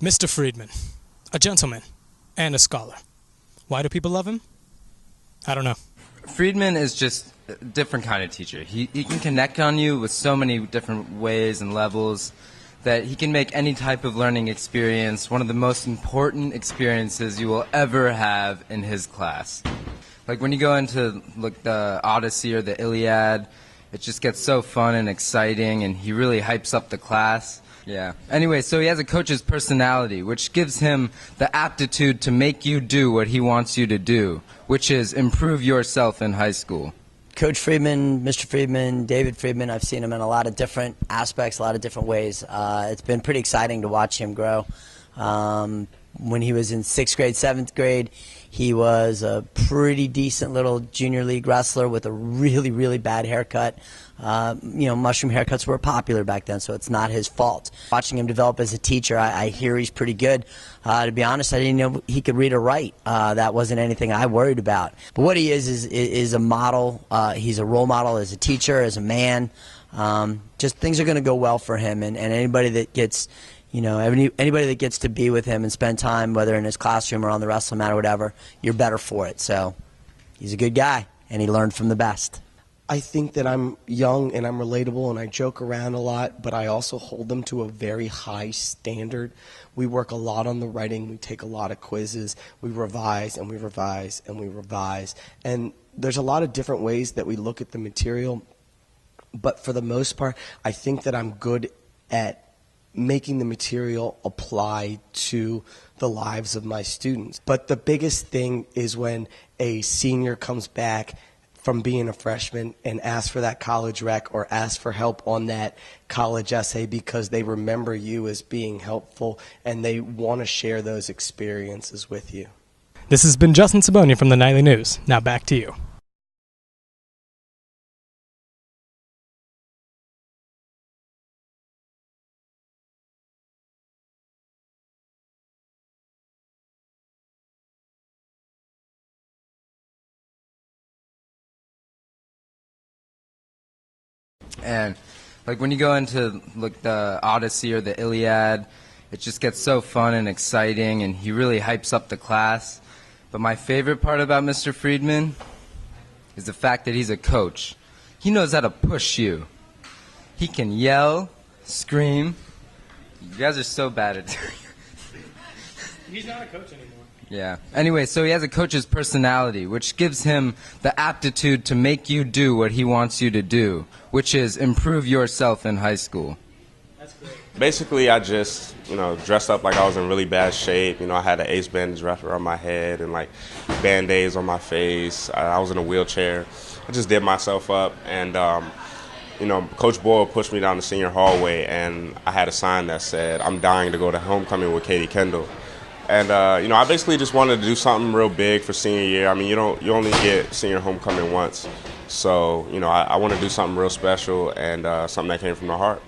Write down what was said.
Mr. Friedman, a gentleman and a scholar. Why do people love him? I don't know. Friedman is just a different kind of teacher. He can connect on you with so many different ways and levels that he can make any type of learning experience one of the most important experiences you will ever have in his class. Like when you go into the Odyssey or the Iliad, it just gets so fun and exciting, and he really hypes up the class. Yeah. Anyway, so he has a coach's personality, which gives him the aptitude to make you do what he wants you to do, which is improve yourself in high school. Coach Friedman, Mr. Friedman, David Friedman, I've seen him in a lot of different aspects, a lot of different ways. It's been pretty exciting to watch him grow. When he was in 6th grade, 7th grade, he was a pretty decent little junior league wrestler with a really, really bad haircut. Mushroom haircuts were popular back then, so it's not his fault. Watching him develop as a teacher, I hear he's pretty good. To be honest, I didn't know he could read or write. That wasn't anything I worried about. But what he is a model. He's a role model as a teacher, as a man. Just things are going to go well for him, and anybody that gets anybody that gets to be with him and spend time, whether in his classroom or on the wrestling mat or whatever, you're better for it. So he's a good guy, and he learned from the best. I think that I'm young and I'm relatable and I joke around a lot, but I also hold them to a very high standard. We work a lot on the writing. We take a lot of quizzes. We revise and we revise and we revise. And there's a lot of different ways that we look at the material. But for the most part, I think that I'm good at making the material apply to the lives of my students. But the biggest thing is when a senior comes back from being a freshman and asks for that college rec or asks for help on that college essay because they remember you as being helpful and they want to share those experiences with you. This has been Justin Sabonia from the Nightly News. Now back to you. And when you go into the Odyssey or the Iliad, it just gets so fun and exciting, and he really hypes up the class. But my favorite part about Mr. Friedman is the fact that he's a coach. He knows how to push you. He can yell, scream. You guys are so bad at it. He's not a coach anymore. Yeah. Anyway, so he has a coach's personality, which gives him the aptitude to make you do what he wants you to do, which is improve yourself in high school. That's great. Basically, I just, dressed up like I was in really bad shape. I had an ace bandage wrapped around my head and, Band-Aids on my face. I was in a wheelchair. I just did myself up, and, Coach Boyle pushed me down the senior hallway, and I had a sign that said, "I'm dying to go to homecoming with Katie Kendall." And, I basically just wanted to do something real big for senior year. I mean, you only get senior homecoming once. So, I want to do something real special and something that came from the heart.